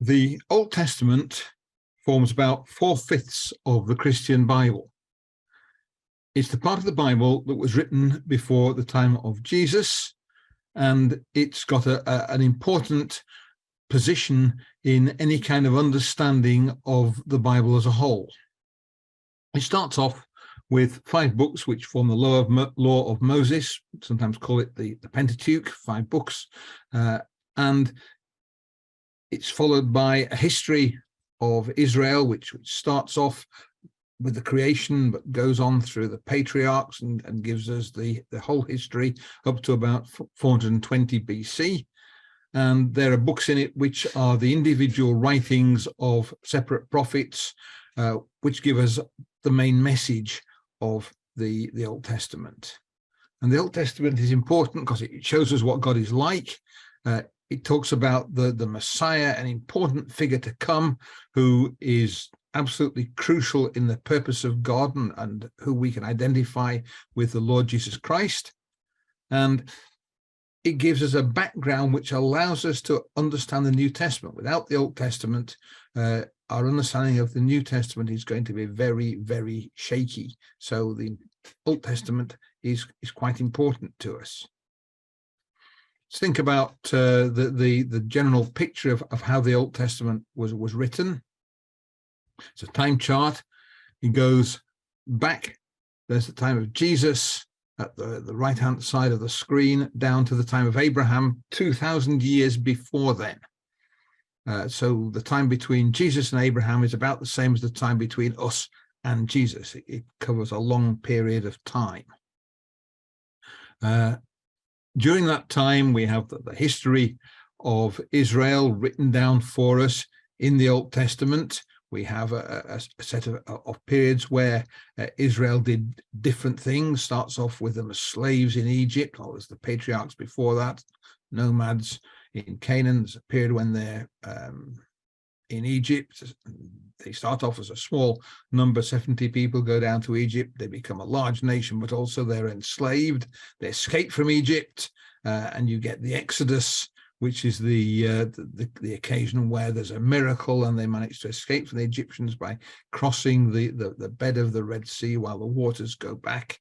The Old Testament forms about 4/5 of the Christian Bible. It's the part of the Bible that was written before the time of Jesus, and it's got an important position in any kind of understanding of the Bible as a whole. It starts off with 5 books which form the law of Moses, sometimes call it the Pentateuch, 5 books, and it's followed by a history of Israel, which starts off with the creation, but goes on through the patriarchs and gives us the whole history up to about 420 BC. And there are books in it which are the individual writings of separate prophets, which give us the main message of the Old Testament. And the Old Testament is important because it shows us what God is like. It talks about the Messiah, an important figure to come, who is absolutely crucial in the purpose of God and who we can identify with the Lord Jesus Christ. And it gives us a background which allows us to understand the New Testament. Without the Old Testament, our understanding of the New Testament is going to be very, very shaky. So the Old Testament is quite important to us. Let's think about the general picture of how the Old Testament was written. It's a time chart. It goes back. There's the time of Jesus at the right-hand side of the screen, down to the time of Abraham, 2,000 years before then. So the time between Jesus and Abraham is about the same as the time between us and Jesus. It covers a long period of time. During that time, we have the history of Israel written down for us in the Old Testament. We have a set of periods where Israel did different things. Starts off with them as slaves in Egypt, or as the patriarchs before that, nomads in Canaan. There's a period when they're in Egypt. They start off as a small number, 70 people go down to Egypt. They become a large nation, but also they're enslaved. They escape from Egypt, and you get the Exodus, which is the occasion where there's a miracle and they manage to escape from the Egyptians by crossing the bed of the Red Sea while the waters go back.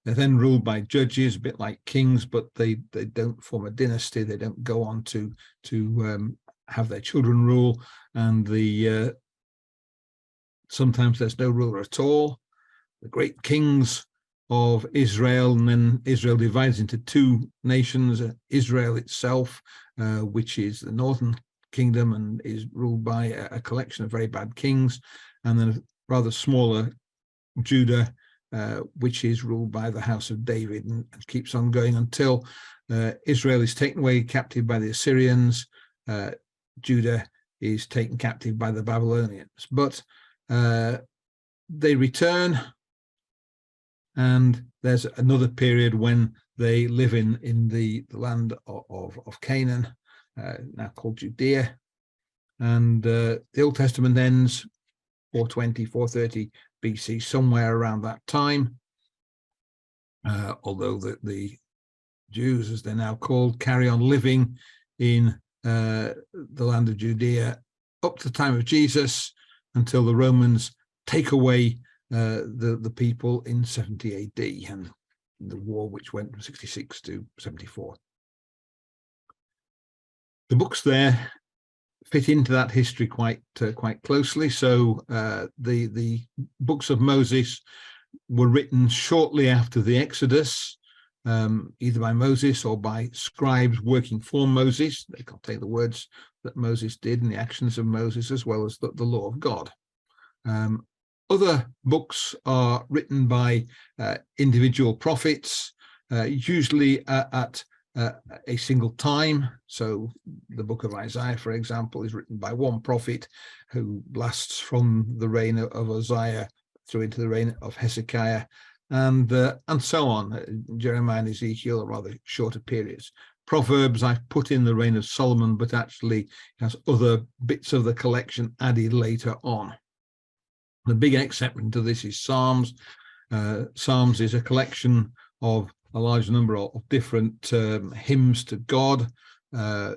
They're then ruled by judges, a bit like kings, but they don't form a dynasty. They don't go on to have their children rule, and sometimes there's no ruler at all. The great kings of Israel, and then Israel divides into 2 nations. Israel itself, which is the northern kingdom and is ruled by a collection of very bad kings, and then a rather smaller Judah, which is ruled by the house of David, and keeps on going until Israel is taken away captive by the Assyrians. Judah is taken captive by the Babylonians, but they return, and there's another period when they live in the land of Canaan, now called Judea, and the Old Testament ends 420, 430 BC, somewhere around that time, although the Jews, as they're now called, carry on living in the land of Judea up to the time of Jesus, until the Romans take away the people in 70 AD, and the war which went from 66 to 74. The books there fit into that history quite closely. So the books of Moses were written shortly after the Exodus, either by Moses or by scribes working for Moses. They contain the words that Moses did and the actions of Moses, as well as the law of God. Other books are written by individual prophets, usually at a single time. So the book of Isaiah, for example, is written by one prophet who lasts from the reign of Uzziah through into the reign of Hezekiah, and so on. Jeremiah and Ezekiel are rather shorter periods. Proverbs I've put in the reign of Solomon, but actually has other bits of the collection added later on. The big exception to this is Psalms. Psalms is a collection of a large number of different hymns to God.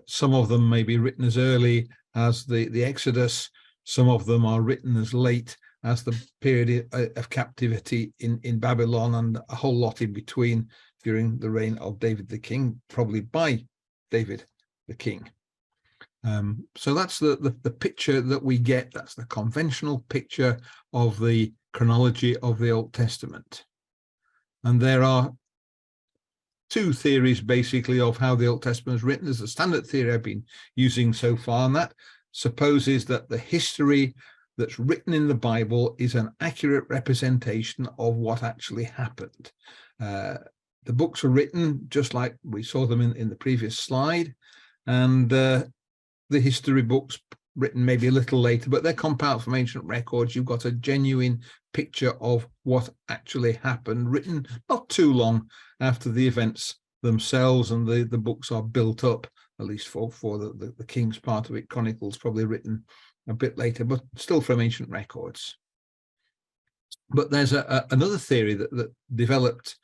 Some of them may be written as early as the Exodus. Some of them are written as late as the period of captivity in Babylon, and a whole lot in between during the reign of David the king, probably by David the king. So that's the picture that we get. That's the conventional picture of the chronology of the Old Testament. And there are two theories basically of how the Old Testament is written. There's the standard theory I've been using so far, and that supposes that the history that's written in the Bible is an accurate representation of what actually happened. The books are written just like we saw them in the previous slide, and the history books written maybe a little later, but they're compiled from ancient records. You've got a genuine picture of what actually happened, written not too long after the events themselves, and the books are built up, at least for the king's part of it. Chronicles probably written a bit later, but still from ancient records. But there's another theory that developed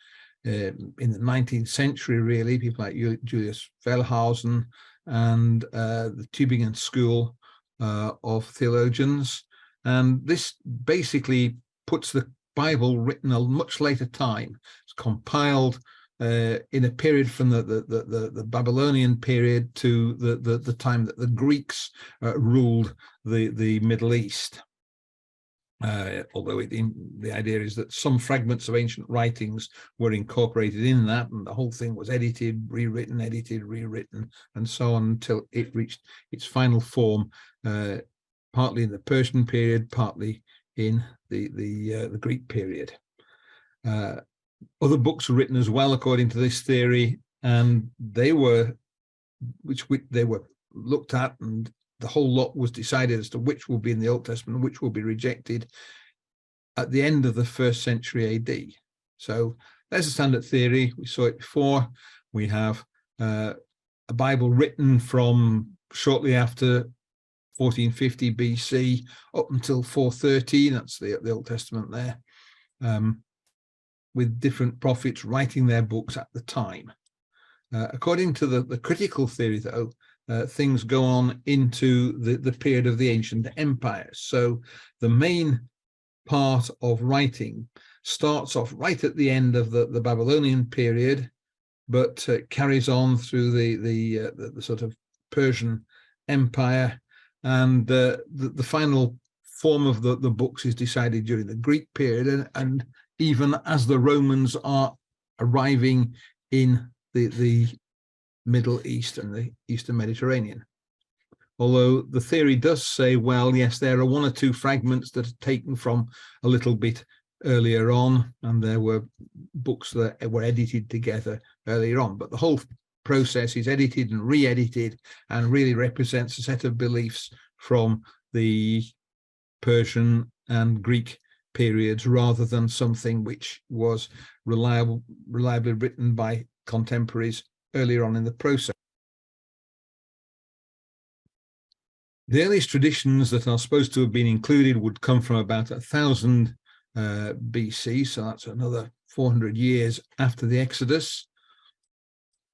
in the 19th century, really. People like Julius Wellhausen and the Tübingen School of theologians. And this basically puts the Bible written a much later time. It's compiled in a period from the Babylonian period to the time that the Greeks ruled the Middle East. Although the idea is that some fragments of ancient writings were incorporated in that, and the whole thing was edited, rewritten, and so on until it reached its final form, partly in the Persian period, partly in the Greek period. Other books were written as well according to this theory, and they were looked at, and the whole lot was decided as to which will be in the Old Testament and which will be rejected at the end of the 1st century AD. So there's a standard theory. We saw it before. We have a Bible written from shortly after 1450 BC up until 430. That's the Old Testament there, with different prophets writing their books at the time. According to the critical theory, though, things go on into the period of the ancient empires. So the main part of writing starts off right at the end of the Babylonian period, but carries on through the sort of Persian Empire, and the final form of the books is decided during the Greek period, and even as the Romans are arriving in the Middle East and the Eastern Mediterranean. Although the theory does say, well, yes, there are one or two fragments that are taken from a little bit earlier on, and there were books that were edited together earlier on, but the whole process is edited and re-edited and really represents a set of beliefs from the Persian and Greek periods rather than something which was reliably written by contemporaries earlier on in the process. The earliest traditions that are supposed to have been included would come from about 1000 BC, so that's another 400 years after the Exodus.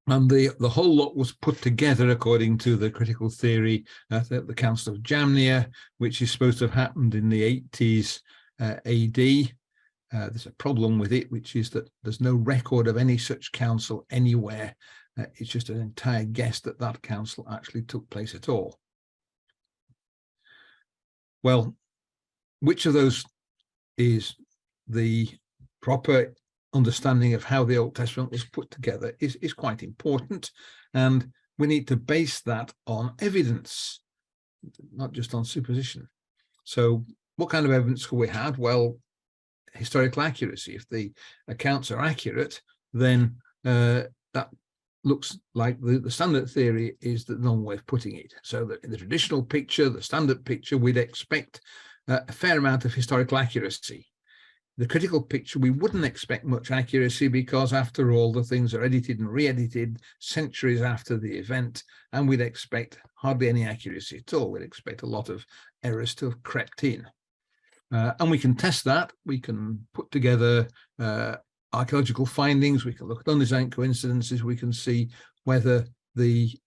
And the whole lot was put together according to the critical theory at the Council of Jamnia, which is supposed to have happened in the 80s AD. There's a problem with it, which is that there's no record of any such council anywhere. It's just an entire guess that council actually took place at all. Well, which of those is the proper understanding of how the Old Testament was put together is quite important, and we need to base that on evidence, not just on supposition. So what kind of evidence can we have? Well, historical accuracy. If the accounts are accurate, then that looks like the standard theory is the normal way of putting it. So that in the traditional picture, the standard picture, we'd expect a fair amount of historical accuracy. The critical picture, we wouldn't expect much accuracy because, after all, the things are edited and re-edited centuries after the event, and we'd expect hardly any accuracy at all. We'd expect a lot of errors to have crept in. And we can test that. We can put together archaeological findings. We can look at undesigned coincidences. We can see whether the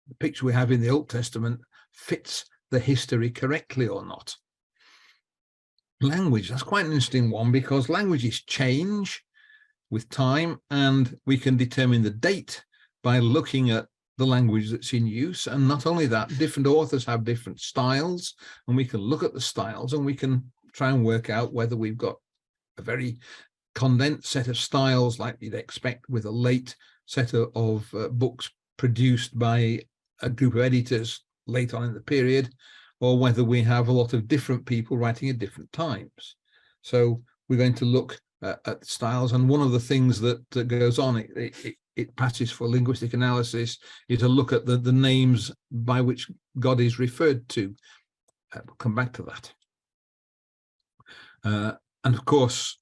the picture we have in the Old Testament fits the history correctly or not. Language, that's quite an interesting one, because languages change with time, and we can determine the date by looking at the language that's in use. And not only that, different authors have different styles, and we can look at the styles and we can try and work out whether we've got a very condensed set of styles like you'd expect with a late set of books produced by a group of editors late on in the period, or whether we have a lot of different people writing at different times. So we're going to look at styles, and one of the things that goes on, it passes for linguistic analysis, is a look at the names by which God is referred to. We'll come back to that. And of course,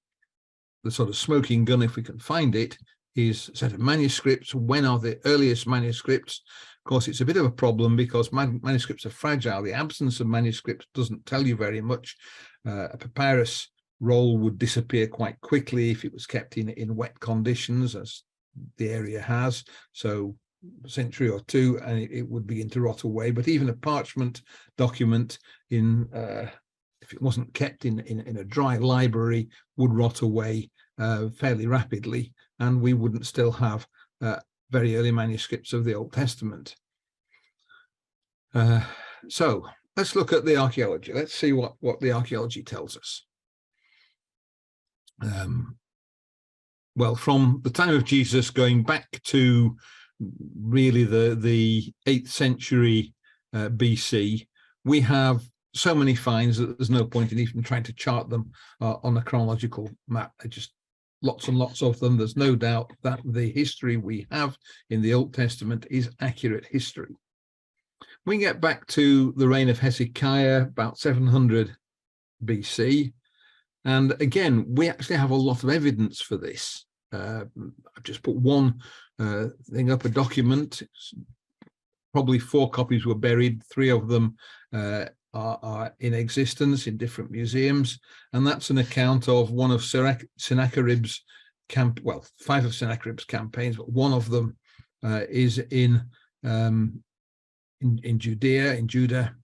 the sort of smoking gun, if we can find it, is a set of manuscripts. When are the earliest manuscripts? Of course, it's a bit of a problem because manuscripts are fragile. The absence of manuscripts doesn't tell you very much. A papyrus roll would disappear quite quickly if it was kept in wet conditions, as the area has. So a century or two, and it would begin to rot away. But even a parchment document, if it wasn't kept in a dry library, would rot away fairly rapidly, and we wouldn't still have very early manuscripts of the Old Testament. So let's look at the archaeology. Let's see what the archaeology tells us. Well, from the time of Jesus going back to really the 8th century BC, we have so many finds that there's no point in even trying to chart them on a chronological map. They're just lots and lots of them. There's no doubt that the history we have in the Old Testament is accurate history. We get back to the reign of Hezekiah, about 700 BC. And again, we actually have a lot of evidence for this. I've just put one thing up, a document. Probably 4 copies were buried. 3 of them are in existence in different museums. And that's an account of one of Sennacherib's 5 of Sennacherib's campaigns, but one of them is in Judea, in Judah,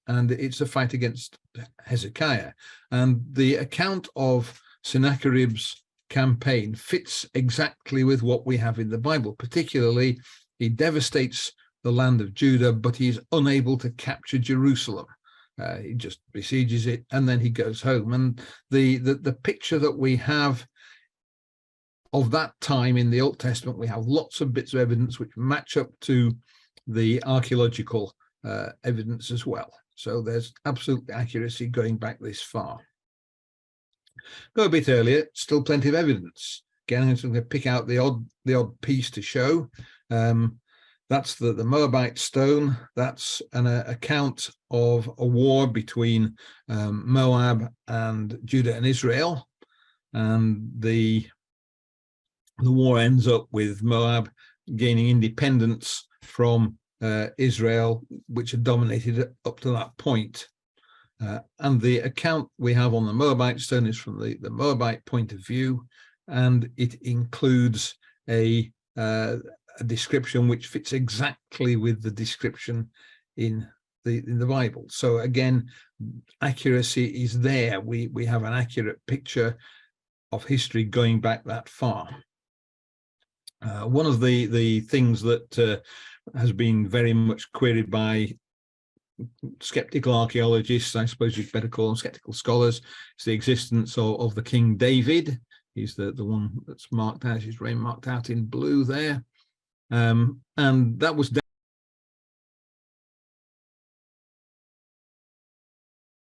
and it's a fight against Hezekiah. And the account of Sennacherib's campaign fits exactly with what we have in the Bible. Particularly, he devastates the land of Judah, but he's unable to capture Jerusalem. He just besieges it, and then he goes home. And the picture that we have of that time in the Old Testament, we have lots of bits of evidence which match up to the archaeological evidence as well. So there's absolute accuracy going back this far. Go a bit earlier, still plenty of evidence. Again, I'm going to pick out the odd piece to show. That's the Moabite stone. That's an account of a war between Moab and Judah and Israel. And the war ends up with Moab gaining independence from Israel, which had dominated up to that point. And the account we have on the Moabite stone is from the Moabite point of view, and it includes a description which fits exactly with the description in the Bible. So again, accuracy is there. We have an accurate picture of history going back that far. One of the things that has been very much queried by skeptical archaeologists, I suppose you'd better call them skeptical scholars, is the existence of the King David. He's the one that's marked out, his reign marked out in blue there. And that was